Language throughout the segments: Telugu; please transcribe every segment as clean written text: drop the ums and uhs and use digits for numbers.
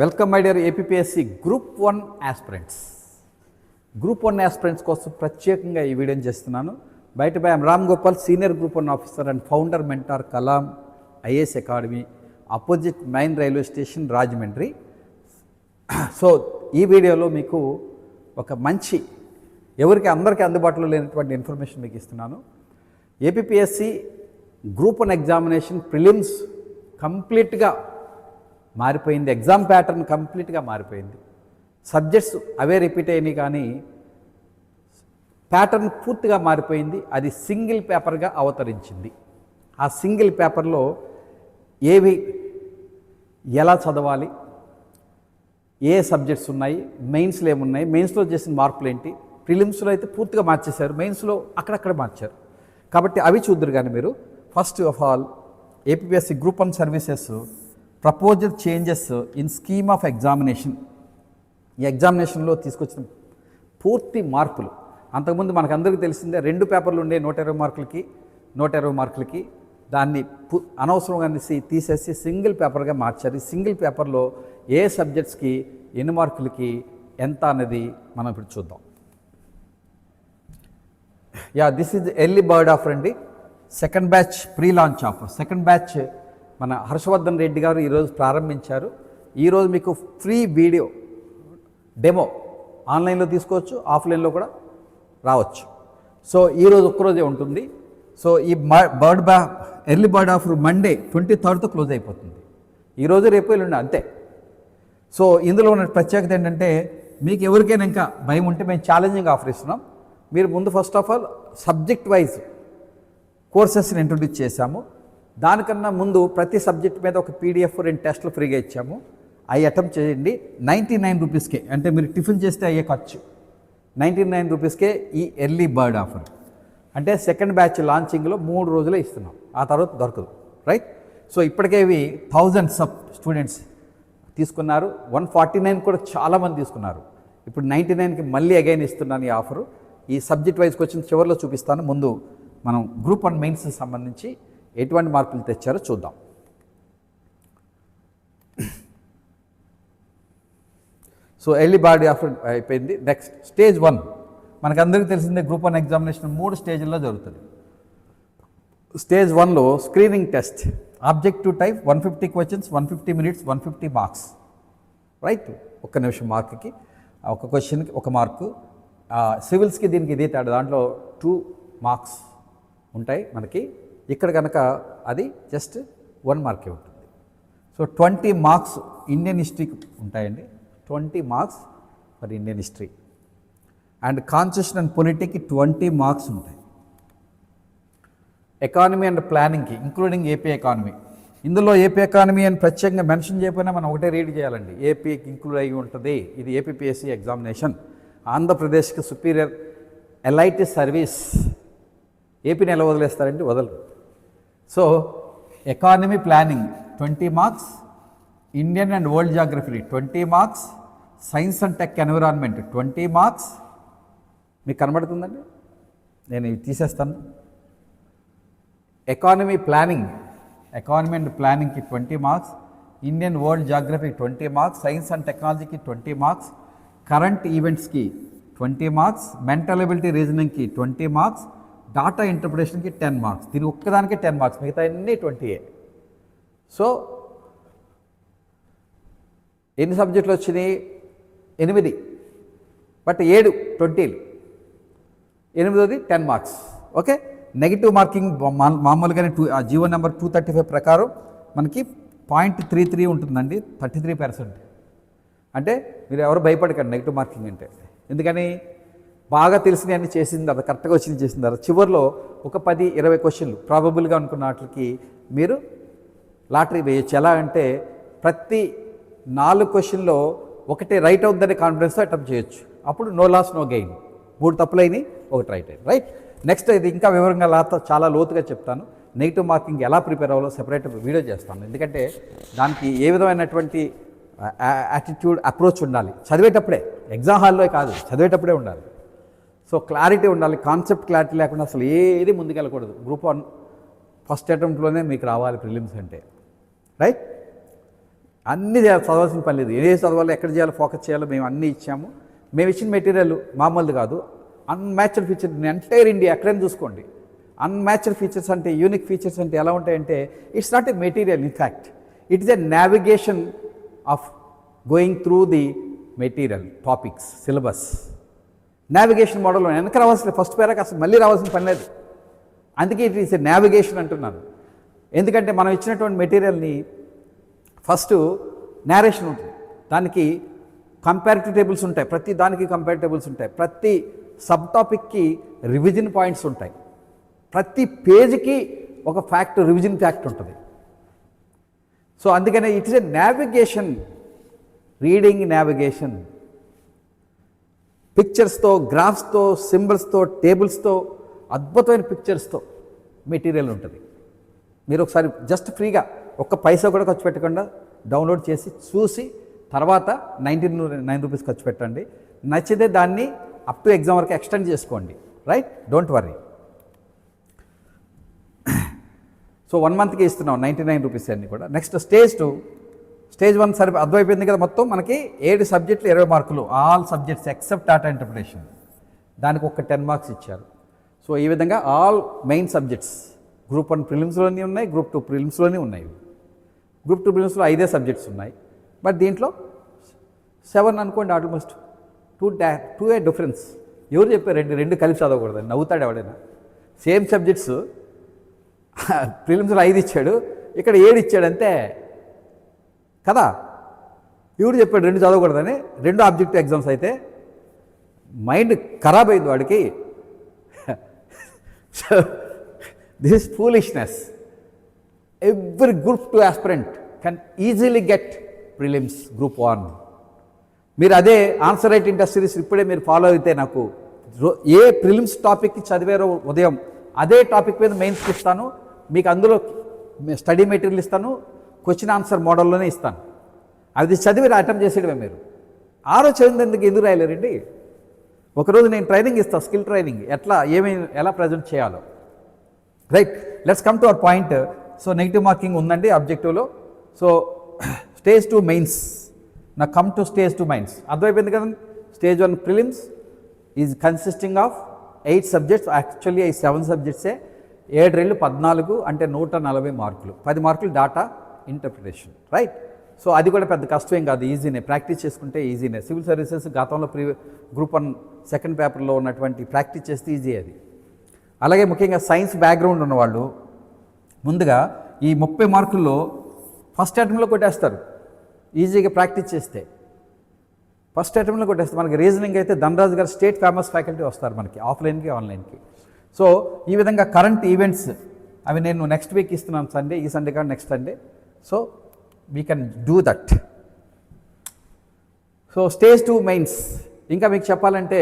Welcome my dear APSC group 1 aspirants. Group 1 aspirants కోసం ప్రత్యేకంగా ఈ వీడియోని చేస్తున్నాను. బయట by Ram Gopal, senior group 1 officer and founder mentor Kalam IAS academy, opposite main railway station, Rajahmundry. So ఈ వీడియోలో మీకు ఒక మంచి, అందరికీ అందుబాటులో లేనటువంటి ఇన్ఫర్మేషన్ మీకు ఇస్తున్నాను. ఏపీఎస్సి గ్రూప్ 1 ఎగ్జామినేషన్ ప్రిలిమ్స్ కంప్లీట్గా మారిపోయింది. ఎగ్జామ్ ప్యాటర్న్ కంప్లీట్గా మారిపోయింది. సబ్జెక్ట్స్ అవే రిపీట్ అయినాయి, కానీ ప్యాటర్న్ పూర్తిగా మారిపోయింది. అది సింగిల్ పేపర్గా అవతరించింది. ఆ సింగిల్ పేపర్లో ఏవి ఎలా చదవాలి, ఏ సబ్జెక్ట్స్ ఉన్నాయి, మెయిన్స్లో ఏమున్నాయి, మెయిన్స్లో చేసిన మార్పులు ఏంటి, ప్రిలిమ్స్లో అయితే పూర్తిగా మార్చేశారు, మెయిన్స్లో అక్కడక్కడ మార్చారు. కాబట్టి అవి చూద్దరు. కానీ మీరు first of all APSC group 1 services proposal changes in scheme of examination. ఈ ఎగ్జామినేషన్లో తీసుకొచ్చిన పూర్తి మార్పులు. అంతకుముందు మనకందరికీ తెలిసిందే, 2 పేపర్లు ఉండే 120 మార్కులకి దాన్ని అనవసరంగా తీసేసి సింగిల్ పేపర్గా మార్చారు. ఈ సింగిల్ పేపర్లో ఏ సబ్జెక్ట్స్కి ఎన్ని మార్కులకి ఎంత అనేది మనం ఇప్పుడు చూద్దాం. This is early bird offer అండి. Second batch pre launch offer. Second batch మన హర్షవర్ధన్ రెడ్డి గారు ఈరోజు ప్రారంభించారు. ఈరోజు మీకు ఫ్రీ వీడియో డెమో ఆన్లైన్లో తీసుకోవచ్చు, ఆఫ్లైన్లో కూడా రావచ్చు. సో ఈరోజు ఒక్కరోజే ఉంటుంది. సో ఈ early bird offer Monday 23rd close అయిపోతుంది. ఈరోజు రేపు ఎల్లుండి అంతే. సో ఇందులో ఉన్న ప్రత్యేకత ఏంటంటే, మీకు ఎవరికైనా ఇంకా భయం ఉంటే మేము ఛాలెంజింగ్ ఆఫర్ ఇస్తున్నాం. మీరు ముందు first of all subject wise కోర్సెస్ని ఇంట్రొడ్యూస్ చేశాము. దానికన్నా ముందు ప్రతి సబ్జెక్ట్ మీద ఒక పీడిఎఫ్ 2 టెస్టులు ఫ్రీగా ఇచ్చాము. అవి అటెంప్ట్ చేయండి. 99 రూపీస్కే, అంటే మీరు టిఫిన్ చేస్తే అయ్యే ఖర్చు 99 రూపీస్కే ఈ ఎర్లీ బర్డ్ ఆఫర్. అంటే సెకండ్ బ్యాచ్ లాంచింగ్లో 3 రోజులే ఇస్తున్నాం, ఆ తర్వాత దొరకదు. రైట్. సో ఇప్పటికే ఇవి థౌజండ్స్ ఆఫ్ స్టూడెంట్స్ తీసుకున్నారు. 149 కూడా చాలామంది తీసుకున్నారు. ఇప్పుడు 99కి మళ్ళీ అగైన్ ఇస్తున్నాను ఈ ఆఫరు. ఈ సబ్జెక్ట్ వైజ్కి వచ్చిన చివరిలో చూపిస్తాను. ముందు మనం గ్రూప్ 1 మెయిన్స్కి సంబంధించి ఎటువంటి మార్పులు తెచ్చారో చూద్దాం. సో ఎర్లీ బర్డ్ ఆఫర్ అయిపోయింది. Next stage 1. మనకందరికీ తెలిసిందే, గ్రూప్ 1 ఎగ్జామినేషన్ 3 స్టేజ్ల్లో జరుగుతుంది. స్టేజ్ 1లో screening test, objective type, 150 questions, 150 minutes, 150 marks. Right. 1 నిమిషం మార్క్కి, ఒక క్వశ్చన్కి 1 మార్కు. సివిల్స్కి దీనికి ఇదే తేడా, దాంట్లో 2 మార్క్స్ ఉంటాయి మనకి. ఇక్కడ కనుక అది జస్ట్ 1 మార్కే ఉంటుంది. సో 20 మార్క్స్ ఇండియన్ హిస్టరీకి ఉంటాయండి. 20 marks for Indian history. And constitution and పొలిటిక్కి 20 మార్క్స్ ఉంటాయి. ఎకానమీ అండ్ ప్లానింగ్కి, ఇంక్లూడింగ్ ఏపీ ఎకానమీ. ఇందులో ఏపీ ఎకానమీ అని ప్రత్యేకంగా మెన్షన్ చేయకపోయినా మనం ఒకటే రీడ్ చేయాలండి. ఏపీకి ఇంక్లూడ్ అయ్యి ఉంటుంది. ఇది ఏపీఎస్సి ఎగ్జామినేషన్. ఆంధ్రప్రదేశ్కి సుపీరియర్ ఎలైట్ సర్వీస్. ఏపీని ఎలా వదిలేస్తారంటే వదలరు. So economy planning 20 marks, Indian and world geography 20 marks, science and tech environment 20 marks. మీకు కనబడుతుందండి, నేను ఇవి తీసేస్తాను. ఎకానమీ అండ్ ప్లానింగ్కి 20 marks, Indian world geography 20 marks, science and టెక్నాలజీకి 20 మార్క్స్, కరెంట్ ఈవెంట్స్కి 20 మార్క్స్, మెంటల్ ఎబిలిటీ రీజనింగ్కి 20 మార్క్స్, డాటా ఇంటర్ప్రిటేషన్కి 10 మార్క్స్. దీని ఒక్కదానికే 10 మార్క్స్, మిగతా అన్నీ 20. సో ఎన్ని సబ్జెక్టులు వచ్చినాయి? 8. But 7 20లు, 8వది 10 marks. Okay. Negative marking మామూలుగానే జీవో నెంబర్ 235 ప్రకారం మనకి 0.33 ఉంటుందండి, 33%. అంటే మీరు ఎవరు భయపడకండి నెగిటివ్ మార్కింగ్ అంటే. ఎందుకని బాగా తెలిసినవి అన్నీ చేసింది, అది కరెక్ట్గా వచ్చింది చేసిన తర్వాత చివరిలో ఒక 10-20 క్వశ్చన్లు ప్రాబబుల్గా అనుకున్న వాటికి మీరు లాటరీ వేయచ్చు. ఎలా అంటే ప్రతి 4 క్వశ్చన్లో ఒకటి రైట్ అవుతుందనే కాన్ఫిడెన్స్తో అటెంప్ట్ చేయొచ్చు. అప్పుడు నో లాస్ నో గెయిన్. 3 తప్పులైనవి, 1 రైట్ అయింది. రైట్. నెక్స్ట్ ఇది ఇంకా వివరంగా చాలా లోతుగా చెప్తాను. నెగిటివ్ మార్కింగ్ ఎలా ప్రిపేర్ అవ్వాలో సెపరేట్ వీడియో చేస్తాను. ఎందుకంటే దానికి ఏ విధమైనటువంటి యాటిట్యూడ్, అప్రోచ్ ఉండాలి చదివేటప్పుడే, ఎగ్జామ్ హాల్లో కాదు, చదివేటప్పుడే ఉండాలి. సో క్లారిటీ ఉండాలి. కాన్సెప్ట్ క్లారిటీ లేకుండా అసలు ఏది ముందుకెళ్ళకూడదు. గ్రూప్ 1 ఫస్ట్ అటెంప్ట్లోనే మీకు రావాలి ప్రిలిమ్స్ అంటే. రైట్. అన్నీ చదవాల్సిన పని లేదు. ఏ చదవాలో ఎక్కడ చేయాలో ఫోకస్ చేయాలో మేము అన్నీ ఇచ్చాము. మేము ఇచ్చిన మెటీరియల్ మామూలుది కాదు. అన్మ్యాచ్డ్ ఫీచర్ ఎంటైర్ ఇండియా ఎక్కడైనా చూసుకోండి. అన్మ్యాచ్డ్ ఫీచర్స్ అంటే యూనిక్ ఫీచర్స్ అంటే ఎలా ఉంటాయంటే it's not a material, in fact it is a navigation of going through the material topics syllabus. Navigation మోడల్లో వెనక రావాల్సిన ఫస్ట్ పేరాకి అసలు మళ్ళీ రావాల్సిన పని లేదు. అందుకే ఇట్ ఈస్ ఎ నావిగేషన్ అంటున్నాను. ఎందుకంటే మనం ఇచ్చినటువంటి మెటీరియల్ని ఫస్ట్ నేరేషన్ ఉంటుంది, దానికి కంపారిటివ్ టేబుల్స్ ఉంటాయి, ప్రతి దానికి కంపారిటివ్ టేబుల్స్ ఉంటాయి, ప్రతి సబ్ టాపిక్కి రివిజన్ పాయింట్స్ ఉంటాయి, ప్రతి పేజీకి ఒక ఫ్యాక్ట్ రివిజన్ ఫ్యాక్ట్ ఉంటుంది. సో అందుకనే it is a navigation, reading navigation. పిక్చర్స్తో, గ్రాఫ్స్తో, సింబల్స్తో, టేబుల్స్తో, అద్భుతమైన పిక్చర్స్తో మెటీరియల్ ఉంటుంది. మీరు ఒకసారి జస్ట్ ఫ్రీగా ఒక్క పైసా కూడా ఖర్చు పెట్టకుండా డౌన్లోడ్ చేసి చూసి తర్వాత 99 రూపీస్ ఖర్చు పెట్టండి. నచ్చితే దాన్ని అప్ టు ఎగ్జామ్ వరకు ఎక్స్టెండ్ చేసుకోండి. Right, don't worry. సో 1 మంత్కి ఇస్తున్నాం 99 రూపీస్ అన్నీ కూడా. నెక్స్ట్ స్టేజ్ 2, స్టేజ్ 1 సరి అర్థమైపోయింది కదా. మొత్తం మనకి 7 సబ్జెక్టులు 20 మార్కులు, all subjects except data interpretation. దానికి ఒక 10 మార్క్స్ ఇచ్చారు. సో ఈ విధంగా ఆల్ మెయిన్ సబ్జెక్ట్స్ గ్రూప్ 1 ప్రిలిమ్స్లోనే ఉన్నాయి, గ్రూప్ 2 ప్రిలిమ్స్లోనే ఉన్నాయి. గ్రూప్ 2 ప్రిలిమ్స్లో 5 సబ్జెక్ట్స్ ఉన్నాయి, బట్ దీంట్లో 7 అనుకోండి. Almost 2 difference. ఎవరు చెప్పారు రెండు కలిపి చదవకూడదని? నవ్వుతాడు ఎవడైనా. సేమ్ సబ్జెక్ట్స్ ప్రిలిమ్స్లో 5 ఇచ్చాడు, ఇక్కడ 7 ఇచ్చాడు అంతే కదా. ఎవరు చెప్పాడు 2 చదవకూడదని? 2 ఆబ్జెక్టివ్ ఎగ్జామ్స్ అయితే మైండ్ ఖరాబ్ అయింది వాడికి. This is foolishness. Every group 2 aspirant can easily get prelims group 1. మీరు అదే ఆన్సర్ రైటింగ్ టెస్ట్ సిరీస్ ఇప్పుడే మీరు ఫాలో అయితే నాకు ఏ ప్రిలిమ్స్ టాపిక్కి చదివారో ఉదయం అదే టాపిక్ మీద మెయిన్స్కి ఇస్తాను. మీకు అందులో స్టడీ మెటీరియల్ ఇస్తాను, క్వశ్చన్ ఆన్సర్ మోడల్లోనే ఇస్తాను. అది చదివి అటెంప్ట్ చేసేయడమే. మీరు చదివినందుకు ఎందుకు రాయలేరండి? ఒకరోజు నేను ట్రైనింగ్ ఇస్తాను, స్కిల్ ట్రైనింగ్, ఎలా ప్రజెంట్ చేయాలో. Right, let's come to our point. So negative marking ఉందండి ఆబ్జెక్టివ్లో. So stage 2 mains. నా కమ్ టు స్టేజ్ 2 మెయిన్స్ అర్థమైపోయింది కదండి. Stage 1 prelims is consisting of 8 subjects. Actually 7 సబ్జెక్ట్సే. 7 14 అంటే 140 మార్కులు. 10 మార్కులు డాటా ఇంటర్ప్రిటేషన్. రైట్, సో అది కూడా పెద్ద కష్టమేం కాదు, ఈజీనే. ప్రాక్టీస్ చేసుకుంటే ఈజీనే. సివిల్ సర్వీసెస్ గతంలో గ్రూప్ 1 సెకండ్ పేపర్లో ఉన్నటువంటి ప్రాక్టీస్ చేస్తే ఈజీ అది. అలాగే ముఖ్యంగా సైన్స్ బ్యాక్గ్రౌండ్ ఉన్నవాళ్ళు ముందుగా ఈ 30 మార్కుల్లో ఫస్ట్ అటెంప్ట్లో కొట్టేస్తారు. ఈజీగా ప్రాక్టీస్ చేస్తే ఫస్ట్ అటెంప్ట్లో కొట్టేస్తారు. మనకి రీజనింగ్ అయితే ధనరాజు గారు స్టేట్ ఫేమస్ ఫ్యాకల్టీ వస్తారు మనకి, ఆఫ్లైన్కి ఆన్లైన్కి. సో ఈ విధంగా కరెంట్ ఈవెంట్స్ అవి నేను నెక్స్ట్ వీక్ ఇస్తున్నాను, సండే, ఈ సండే కాదు next Sunday. So we can do that. So stage 2 mains ఇంకా మీకు చెప్పాలంటే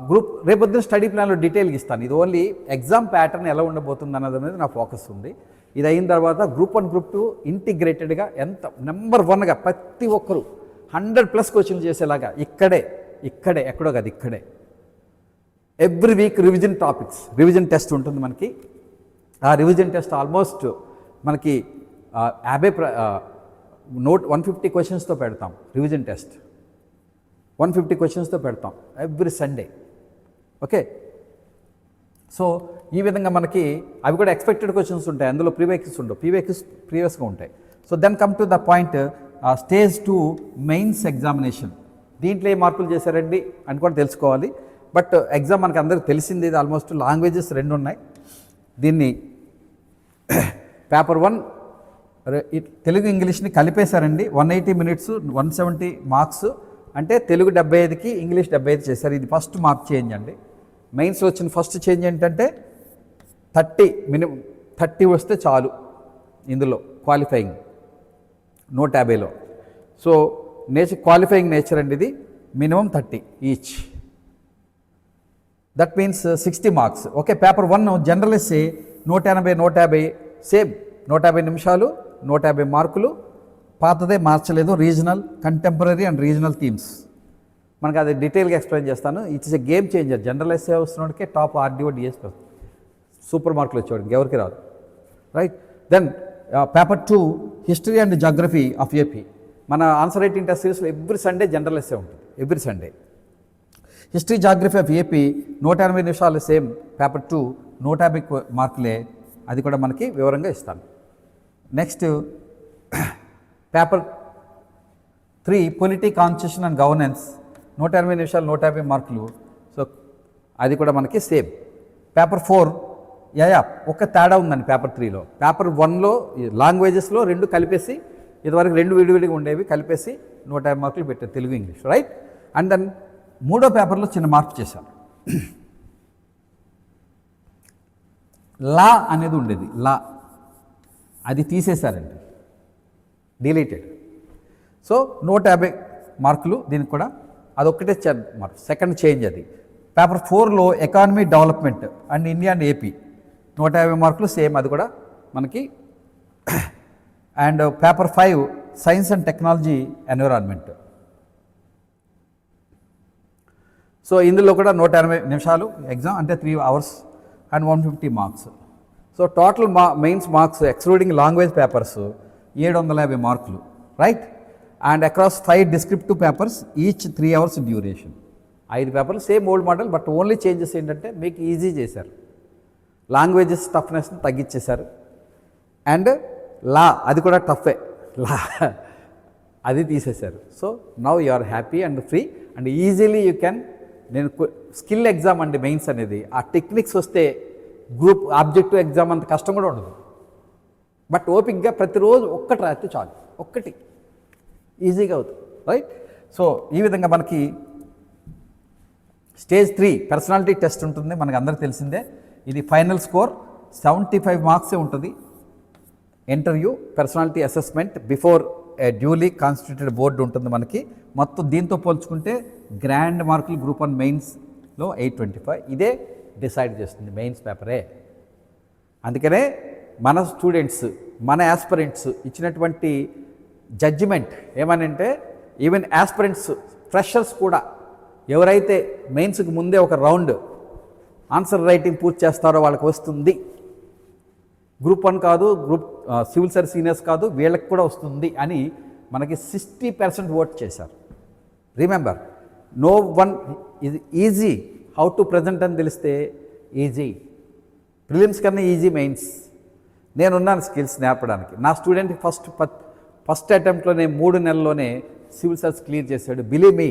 గ్రూప్ రేపొద్దున స్టడీ ప్లాన్లో డీటెయిల్గా ఇస్తాను. ఇది ఓన్లీ ఎగ్జామ్ ప్యాటర్న్ ఎలా ఉండబోతుంది అన్నది మీద నా ఫోకస్ ఉంది. ఇది అయిన తర్వాత గ్రూప్ 1 గ్రూప్ 2 ఇంటిగ్రేటెడ్గా ఎంత నెంబర్ 1గా ప్రతి ఒక్కరు 100+ క్వశ్చన్లు చేసేలాగా ఇక్కడే ఎక్కడో కాదు, ఇక్కడే every week revision topics, revision test ఉంటుంది మనకి. ఆ రివిజన్ టెస్ట్ ఆల్మోస్ట్ మనకి 150 క్వశ్చన్స్తో పెడతాం. రివిజన్ టెస్ట్ 150 క్వశ్చన్స్తో పెడతాం ఎవ్రీ సండే. ఓకే, సో ఈ విధంగా మనకి అవి కూడా ఎక్స్పెక్టెడ్ క్వశ్చన్స్ ఉంటాయి, అందులో ప్రీవియస్ ఉండవు, ప్రీవియస్గా ఉంటాయి. So then come to the point stage 2 mains examination. దీంట్లో ఏ మార్పులు చేశారండి అని కూడా తెలుసుకోవాలి. బట్ ఎగ్జామ్ మనకు అందరికీ తెలిసింది, ఇది ఆల్మోస్ట్ లాంగ్వేజెస్ 2 ఉన్నాయి. దీన్ని పేపర్ 1 తెలుగు ఇంగ్లీష్ని కలిపేశారండి. 180 మినిట్స్ 170 మార్క్స్ అంటే తెలుగు 75కి ఇంగ్లీష్ 75 చేశారు. ఇది ఫస్ట్ మార్క్ చేంజ్ అండి. మెయిన్స్లో వచ్చిన ఫస్ట్ చేంజ్ ఏంటంటే 30 మినిమం 30 వస్తే చాలు ఇందులో క్వాలిఫైయింగ్ 150లో. సో క్వాలిఫైయింగ్ నేచర్ అండి ఇది. Minimum 30 each, that means 60 marks. Okay, paper 1 general essay 150 same 150 నిమిషాలు 150 మార్కులు. పాతదే మార్చలేదు. Regional, contemporary and regional themes మనకు అది డీటెయిల్గా ఎక్స్ప్లెయిన్ చేస్తాను. It's a game changer. General essay వస్తున్నోడికే టాప్ ఆర్డీఓ డిఎస్పీ సూపర్ మార్కులు వచ్చేవాడికి ఎవరికి రాదు. Right, then paper 2 history and geography of AP. మన ఆన్సర్ రైటింగ్ టెస్ట్ సిరీస్లో ఎవ్రీ సండే జనరల్ ఎస్సే ఉంటుంది, every Sunday. History geography of AP 180 నిమిషాలు సేమ్. పేపర్ 2 150 మార్కులే, అది కూడా మనకి వివరంగా ఇస్తాను. Next paper 3 polity constitution and governance 180 నిమిషాలు 150 మార్కులు. సో అది కూడా మనకి సేమ్. పేపర్ 4 ఒక్క తేడా ఉందండి పేపర్ 3లో. పేపర్ 1లో లాంగ్వేజెస్లో 2 కలిపేసి, ఇదివరకు 2 విడివిడిగా ఉండేవి, కలిపేసి 150 మార్కులు పెట్టారు Telugu English, right. And then 3వ పేపర్లో చిన్న మార్పు చేశాను. లా అనేది ఉండేది, లా అది తీసేశారండి, డిలీటెడ్. సో 150 మార్కులు దీనికి కూడా, అదొక్కటే మార్క్, సెకండ్ చేంజ్ అది. పేపర్ 4లో economy development and India and AP 150 మార్కులు సేమ్, అది కూడా మనకి. అండ్ పేపర్ 5 science and technology environment. So ఇందులో కూడా 180 నిమిషాలు ఎగ్జామ్, అంటే 3 hours and 150 marks. So total mains marks excluding language papers 750 మార్కులు, right. And across 5 descriptive papers, each 3 hours duration. 5 పేపర్లు same old model, but only changes ఏంటంటే మీకు ఈజీ చేశారు, లాంగ్వేజెస్ టఫ్నెస్ని తగ్గించేశారు. అండ్ లా అది కూడా టఫే, లా అది తీసేశారు. So now you are happy and free and easily you can. నేను స్కిల్ ఎగ్జామ్ అండి మెయిన్స్ అనేది, ఆ టెక్నిక్స్ వస్తే గ్రూప్ ఆబ్జెక్టివ్ ఎగ్జామ్ అంత కష్టం కూడా ఉండదు. బట్ ఓపిక్గా ప్రతిరోజు ఒక్కటి రాస్తే చాలు, ఒక్కటి ఈజీగా అవుతుంది, రైట్. సో ఈ విధంగా మనకి స్టేజ్ 3 పర్సనాలిటీ టెస్ట్ ఉంటుంది, మనకు అందరికీ తెలిసిందే. ఇది ఫైనల్ స్కోర్ 75 మార్క్సే ఉంటుంది. ఇంటర్వ్యూ, పర్సనాలిటీ అసెస్మెంట్ బిఫోర్ ఏ డ్యూలీ కాన్స్టిట్యూటెడ్ బోర్డు ఉంటుంది మనకి. మొత్తం దీంతో పోల్చుకుంటే గ్రాండ్ మార్కులు గ్రూప్ 1 మెయిన్స్లో 825, ఇదే డిసైడ్ చేస్తుంది మెయిన్స్ పేపరే. అందుకనే మన స్టూడెంట్స్, మన యాస్పిరెంట్స్ ఇచ్చినటువంటి జడ్జిమెంట్ ఏమనంటే, ఈవెన్ యాస్పిరెంట్స్ ఫ్రెషర్స్ కూడా ఎవరైతే మెయిన్స్కి ముందే ఒక రౌండ్ ఆన్సర్ రైటింగ్ పూర్తి చేస్తారో వాళ్ళకి వస్తుంది. గ్రూప్ 1 కాదు, గ్రూప్ సివిల్ సర్వీస్ సీనియర్స్ కాదు, వీళ్ళకి కూడా వస్తుంది అని మనకి 60% ఓట్ చేశారు. రిమెంబర్, నో వన్ ఇది ఈజీ హౌ టు ప్రజెంట్ అని తెలిస్తే ఈజీ. ప్రిలిమ్స్ కన్నా ఈజీ మెయిన్స్. నేనున్నాను స్కిల్స్ నేర్పడానికి. నా స్టూడెంట్కి ఫస్ట్ అటెంప్ట్లోనే 3 నెలల్లోనే సివిల్ సర్వీస్ క్లియర్ చేశాడు. Believe me,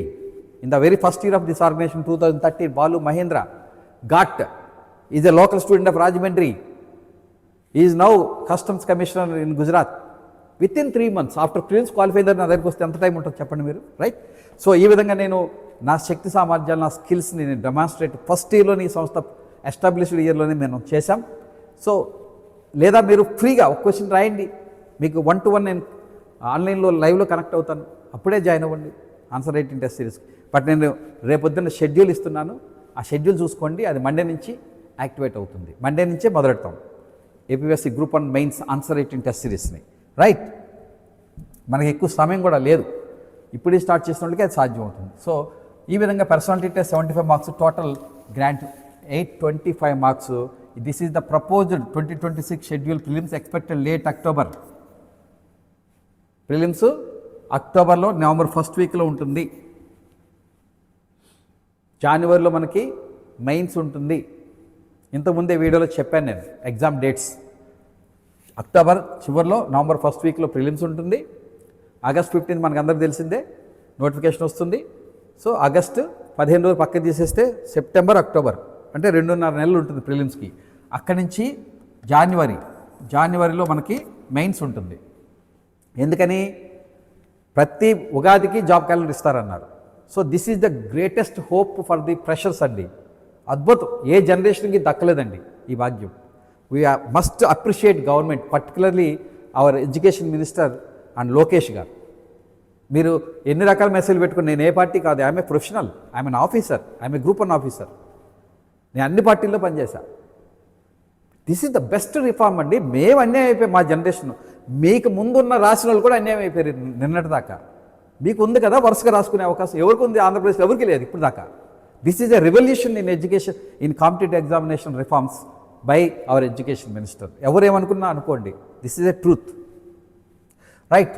in the very first year of this organisation 2013, Balu Mahendra Ghat is a local student of Rajahmundry. He is now Customs Commissioner in Gujarat. Within 3 months after prelims qualify, నా దగ్గరికి వస్తే ఎంత టైం ఉంటుందో చెప్పండి మీరు, రైట్. సో ఈ విధంగా నేను నా శక్తి సామర్థ్యాలు, నా స్కిల్స్ని నేను డెమాన్స్ట్రేట్ ఫస్ట్ ఇయర్లోని, ఈ సంస్థ ఎస్టాబ్లిష్డ్ ఇయర్లోనే మేము చేశాం. సో లేదా మీరు ఫ్రీగా ఒక క్వశ్చన్ రాయండి, మీకు 1-to-1 నేను ఆన్లైన్లో లైవ్లో కనెక్ట్ అవుతాను, అప్పుడే జాయిన్ అవ్వండి answer writing test series. But నేను రేపొద్దున్న షెడ్యూల్ ఇస్తున్నాను, ఆ షెడ్యూల్ చూసుకోండి. అది మండే నుంచి యాక్టివేట్ అవుతుంది, మండే నుంచే మొదలెడతాం APSC group 1 mains answer writing test సిరీస్ని, రైట్. మనకి ఎక్కువ సమయం కూడా లేదు, ఇప్పుడే స్టార్ట్ చేసిన వాళ్ళకి అది సాధ్యం అవుతుంది. సో ఈ విధంగా personality test 75 marks, total grant 825 marks. This is the proposed 2026 schedule. Prelims expected late October. Prelims అక్టోబర్లో, నవంబర్ 1st వీక్లో ఉంటుంది. జనవరిలో మనకి మెయిన్స్ ఉంటుంది. ఇంతకుముందే వీడియోలో చెప్పాను నేను ఎగ్జామ్ డేట్స్. అక్టోబర్ చివరిలో, నవంబర్ 1st వీక్లో ప్రిలిమ్స్ ఉంటుంది. ఆగస్ట్ 15 మనకు అందరికీ తెలిసిందే నోటిఫికేషన్ వస్తుంది. సో ఆగస్టు 15 రోజులు పక్కన తీసేస్తే సెప్టెంబర్, అక్టోబర్ అంటే 2.5 నెలలు ఉంటుంది ప్రిలిమ్స్కి. అక్కడి నుంచి జనవరిలో మనకి మెయిన్స్ ఉంటుంది. ఎందుకని? ప్రతి ఉగాదికి జాబ్ క్యాలెండర్ ఇస్తారన్నారు. So this is the greatest hope for the freshers అండి. అద్భుతం, ఏ జనరేషన్కి దక్కలేదండి ఈ భాగ్యం. We must appreciate government, particularly our education minister and Lokesh గారు. మీరు ఎన్ని రకాల మెసేజ్లు పెట్టుకుని, నేను ఏ పార్టీ కాదు, I'm a professional, I'm an officer, I'm a group 1 officer. నేను అన్ని పార్టీల్లో పనిచేశాను. This is the best reform అండి. మేము అన్యాయం అయిపోయాం, మా జనరేషన్. మీకు ముందున్న రాసిన వాళ్ళు కూడా అన్యాయం అయిపోయారు నిన్నటిదాకా. మీకు ఉంది కదా వరుసగా రాసుకునే అవకాశం, ఎవరికి ఉంది? ఆంధ్రప్రదేశ్లో ఎవరికి లేదు ఇప్పుడు దాకా. This is a revolution in education, in competitive examination reforms by our education minister. ఎవరేమనుకున్నా అనుకోండి, this is a truth. Right.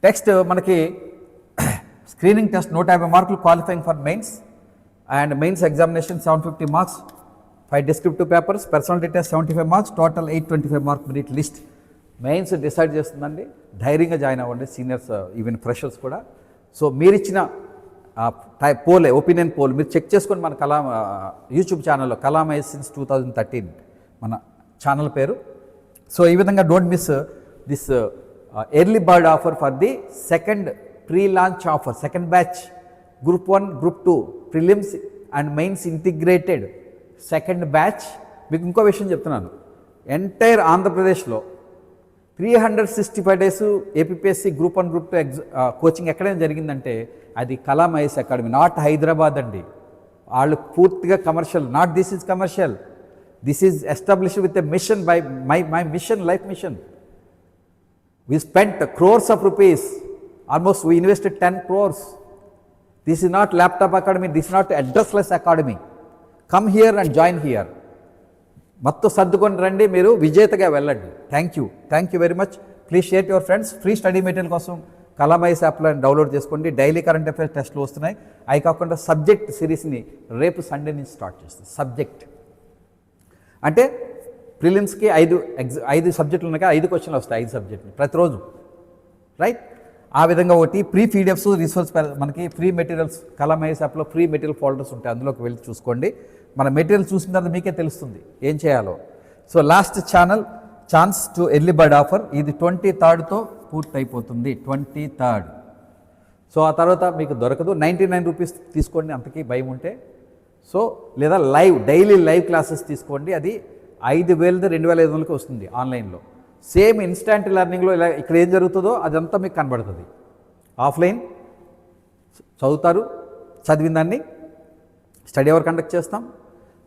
Next మనకి స్క్రీనింగ్ టెస్ట్ 150 మార్కులు qualifying for mains and mains examination 750 marks, 5 descriptive papers, personality test 75 marks, total 825 mark merit list. Mains decide చేస్తుందండి. ధైర్యంగా జాయిన్ అవ్వండి, సీనియర్స్ ఈవెన్ ఫ్రెషర్స్ కూడా. సో మీరు ఇచ్చిన పోల్, ఒపీనియన్ పోల్ మీరు చెక్ చేసుకొని మన కలాం యూట్యూబ్ ఛానల్లో కలాం ఐఎస్ సిన్స్ 2013 మన ఛానల్ పేరు. సో ఈ విధంగా don't miss this early bird offer for the second pre launch offer, second batch group 1 group 2 prelims and mains integrated second batch. మీకు ఇంకో విషయం చెప్తున్నాను, ఎంటైర్ ఆంధ్రప్రదేశ్లో 365 days APSC group 1 group 2 coaching ఎక్కడైనా జరిగిందంటే అది Kalam IAS academy, not Hyderabad అండి. వాళ్ళు పూర్తిగా commercial, not this is commercial, this is established with a mission by my mission, life mission. We spent crores of rupees, almost we invested 10 crores. This is not laptop academy, this is not addressless academy. Come here and join here. మొత్తం సర్దుకొని రండి, మీరు విజేతగా వెళ్ళండి. Thank you very much. Please share your friends. Free study material కోసం కలాం ఐఎస్ యాప్లో డౌన్లోడ్ చేసుకోండి. డైలీ కరెంట్ అఫైర్స్ టెస్ట్లు వస్తున్నాయి. అవి కాకుండా సబ్జెక్ట్ సిరీస్ని రేపు సండే నుంచి స్టార్ట్ చేస్తుంది. సబ్జెక్ట్ అంటే ప్రిలిమ్స్కి 5 సబ్జెక్టులు ఉన్నాయి, 5 క్వశ్చన్లు వస్తాయి, 5 సబ్జెక్టులు ప్రతిరోజు, రైట్. ఆ విధంగా ఒకటి ఫ్రీ పీడిఎఫ్స్, రిసోర్స్, మనకి ఫ్రీ మెటీరియల్స్ కలాం ఐఎస్ యాప్లో ఫ్రీ మెటీరియల్ ఫోల్డర్స్ ఉంటాయి, అందులోకి వెళ్ళి చూసుకోండి. మన మెటీరియల్ చూసిన తర్వాత మీకే తెలుస్తుంది ఏం చేయాలో. So last chance to early bird offer, ఇది 23తో పూర్తి అయిపోతుంది, 23rd. సో ఆ తర్వాత మీకు దొరకదు. 99 రూపీస్ తీసుకోండి అంతకీ భయం ఉంటే. సో లేదా డైలీ లైవ్ క్లాసెస్ తీసుకోండి, అది 5,000 2,500కి వస్తుంది ఆన్లైన్లో. సేమ్ ఇన్స్టాంట్ లెర్నింగ్లో ఇలా ఇక్కడ ఏం జరుగుతుందో అదంతా మీకు కనబడుతుంది. ఆఫ్లైన్ చదువుతారు, చదివిన దాన్ని స్టడీ అవర్ కండక్ట్ చేస్తాం,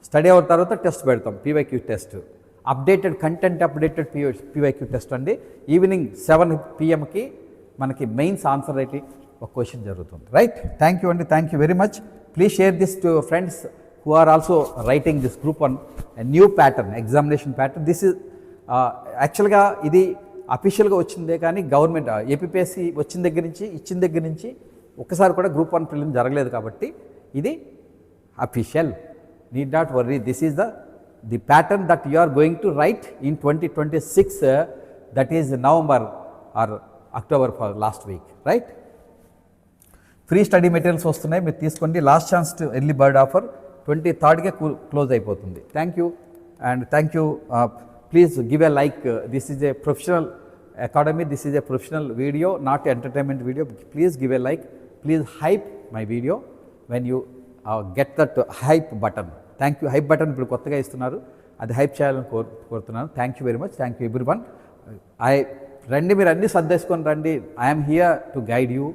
స్టడీ అవర్ తర్వాత టెస్ట్ పెడతాం, PYQ test, updated content, updated PYQ test అండి. ఈవినింగ్ 7 PM మనకి మెయిన్స్ ఆన్సర్ రైటింగ్ ఒక క్వశ్చన్ జరుగుతుంది, రైట్. థ్యాంక్ యూ అండి, thank you very much. Please share this to your friends who are also writing this group on a new pattern, examination pattern. This is యాక్చువల్గా ఇది అఫీషియల్గా వచ్చిందే కానీ గవర్నమెంట్ ఏపీఎస్సి వచ్చిన దగ్గర నుంచి ఇచ్చిన దగ్గర నుంచి ఒక్కసారి కూడా గ్రూప్ 1 ప్రిలిమ్ జరగలేదు కాబట్టి ఇది official. Need not worry, this is the pattern that you are going to write in 2026, that is November or October for last week, right. Free study materials వస్తున్నాయి, మీరు తీసుకోండి. Last chance to early bird offer 23rd close అయిపోతుంది. Thank you and thank you. Please give a like. This is a professional academy, this is a professional video, not entertainment video. Please give a like, please hype my video when you get that hype button. Thank you. Hype button ఇప్పుడు కొత్తగా ఇస్తున్నారు, అది హైప్ చేయాలని కోరుతున్నాను. Thank you very much. Thank you everyone. రండి, మీరు అన్నీ సర్దేసుకొని రండి. I'm here to guide you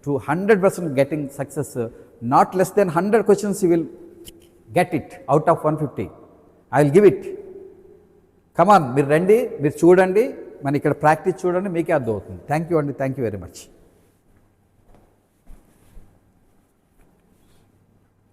to 100% getting success. Not less than 100 questions you will get it out of 150. I will give it. Come on, మీరు రండి, మీరు చూడండి, మన ఇక్కడ ప్రాక్టీస్ చూడండి, మీకే అర్థం అవుతుంది. థ్యాంక్ యూ అండి, థ్యాంక్ యూ వెరీ మచ్.